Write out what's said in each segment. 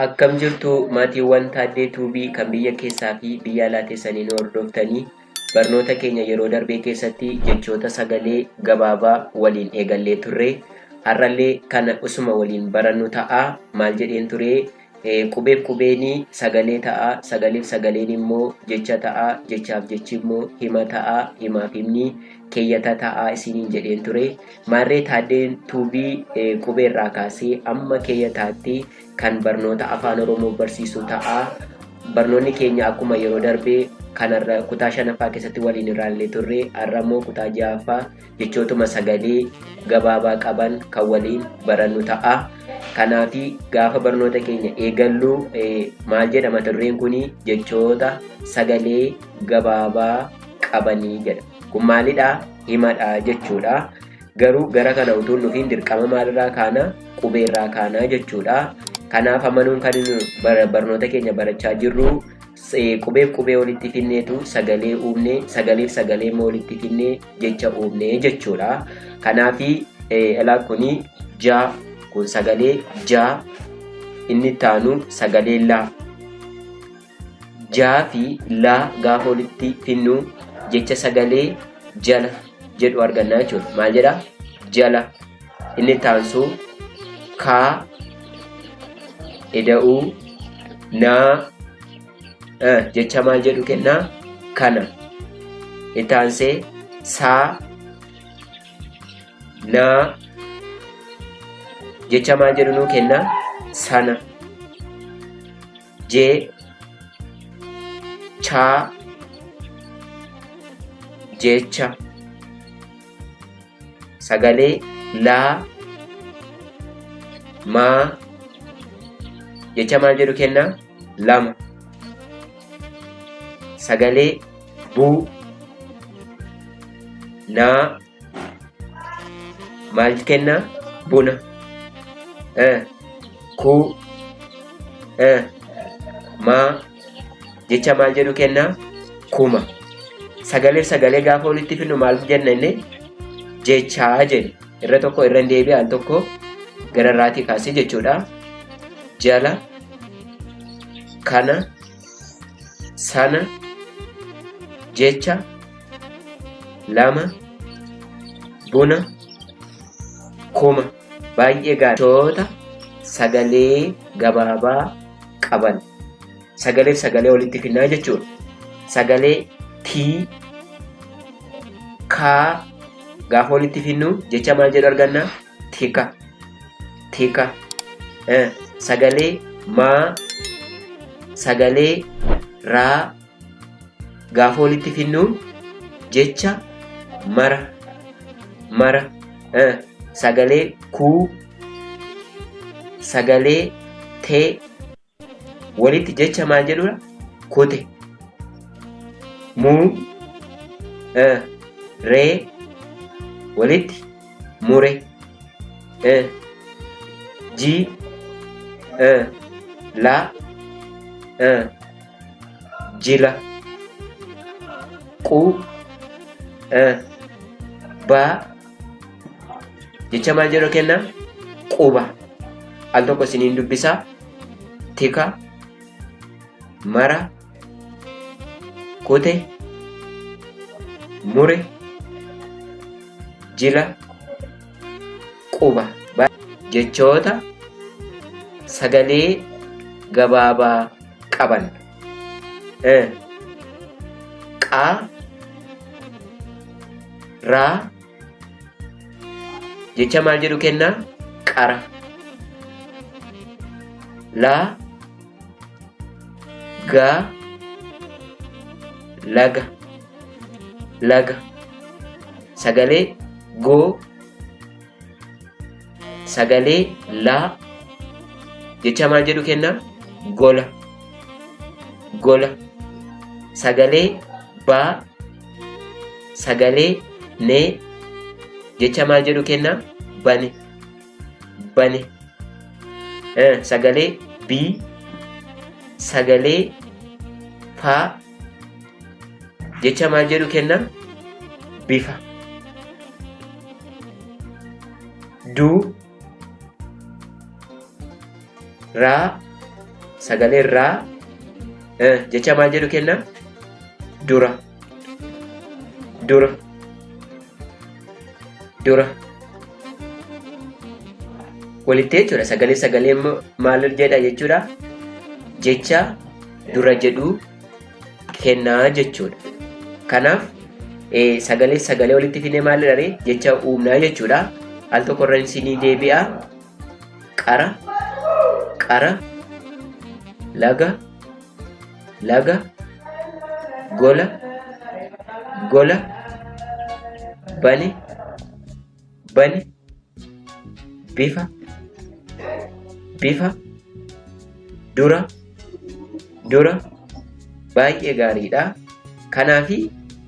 Akkam jirtu maatiiwwan Taaddee Tuubii kan biyya keessaa fi biyya alaa teessanii nu hordoftanii barnoota keenya yeroo darbee keessatti jechoota sagalee gabaabaa waliin eegallee turre. Har'allee kana usuma waliin barannu ta'a. Maal jedheen ture? Qubeef qubeenii sagalee ta'a. Sagaleef sagaleen immoo jecha ta'a. Jechaaf jechi immoo hima ta'a. Himaaf himni keeyyata ta'a isiniin jedheen ture. Maarree Taaddeen Tuubii qubeerraa kaasee amma keeyyataatti kan barnoota afaan Oromoo barsiisu ta'a. Barnoonni keenya akkuma yeroo darbee kanarra kutaa 5ffaa keessatti waliin irraallee turre. Har'a immoo kutaa 6ffaa jechootuma sagalee gabaabaa qaban kan waliin barannu ta'a. Kanaafi gaafa barnoota keenya eegallu maal jedha mata dureen kuni? Jechoota sagalee gabaabaa qabanii jedha. Kun maalidha? Himadha jechuudha. Garuu gara kana utuu hin dhufiin dirqama maalirraa kaana? Qubeerraa kaana jechuudha. Kanaaf amanuun kan barnoota keenya barachaa jirru qubeef qubee walitti finneetu sagalee uumne, sagaleef sagalee immoo walitti finnee jecha uumne jechuudha. Kanaafi ilaa kuni ja, kun sagalee ja, inni taanu sagalee la. Ja fi la gaafa walitti finnu jecha sagalee jala jedhu arganna jechuudha. Maal jedha? Jala. Inni taansu kaa, ida'uu, naa, jecha maal jedhu kenna? Kana. Itaansee saa, naa, jecha maal jedhu nuu kenna? Sana. Jee, chaa, jecha. Sagalee laa, maa, jecha maal jedhu kenna? Lama. Sagalee buu, naa, maal kenna? Buna. Kuu, maa, jecha maal jedhu kenna? Kuma. Sagaleef sagalee gaafa walitti finnu maal jenna inni? Jechaa jenna. Irra tokko irra deebi'e al tokko gara irraatii kaasee jechuudha. Jala, kana, sana, jecha, lama, buna, kuma. Baay'ee gaariidha. Sagalee gabaabaa qaban. Sagaleef sagalee walitti finnaa jechuudha. Sagalee tii, kaa gaafa walitti finnu jecha maal jedhu arganna? Tika. Tika. Sagalee maa, sagalee raa gaafa walitti finnu jecha mara. Mara. Sagalee kuu, sagalee tee walitti jecha maal jedhudha? Kute. Muu, ree walitti mure. Ji, la, jila. Quu, baa, jecha maal jedhu kenna? Quba. Al tokko isiniin dubbisa. Tika, mara, kute, mure, jila, quba. Jechoota sagalee gabaabaa qaban. Qaa, raa, jecha maal jedhu kenna? Qara. Laa, gaa, laga. Laga. Sagalee goo, sagalee laa, jecha maal jedhu kenna? Gola. Gola. Sagalee baa, sagalee nee, jecha maal jedhu kenna? Bane. Bane. Sagalee bii, sagalee faa, jecha maal jedhu kenna? Bifa. Du, ra, sagalee irraa jecha maal jedhu kenna? Dura. Dura. Dura. Walitti jechuudha. Sagalee maal jedha jechuudha? Jecha dura jedhu kennaa jechuudha. Kanaaf sagalee walitti fidee maal jedhare? Jecha uumnaa jechuudha. Al tokko irra isinii deebi'a. Qara. Qara. Laga. Laga. Gola. Gola. Bane. Bane. Bifa. Bifa. Dura. Dura. Baay'ee gaariidha. Kanaafi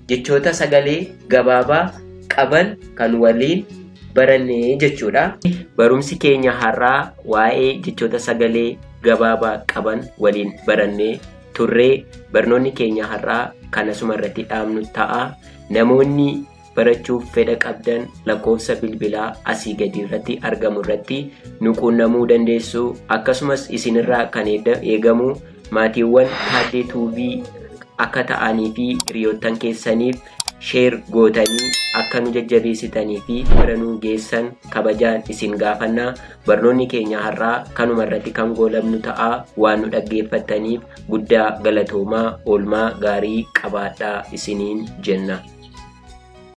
jechoota sagalee gabaabaa qaban kan waliin baranne jechuudha. Barumsi keenya har'aa waa'ee jechoota sagalee gabaabaa qaban waliin barannee turree. Barnoonni keenya har'aa kanasuma irratti dhaabnu ta'a. Namoonni barachuuf fedha qabdan lakkoofsa bilbilaa asii gadi irratti argamu irratti nu quunnamuu dandeessu. Akkasumas isinirraa kan eegamu maatiiwwan Taaddee Tuubii akka ta'anii fi hiriyoottan keessaniif sheer gootanii akka nu jajjabeessitanii fi bira nu geessan kabajaan isin gaafanna. Barnoonni keenya har'aa kanuma irratti kan goolabnu ta'a. Waan nu dhaggeeffattaniif guddaa galatoomaa. Oolmaa gaarii qabaadhaa isiniin jenna.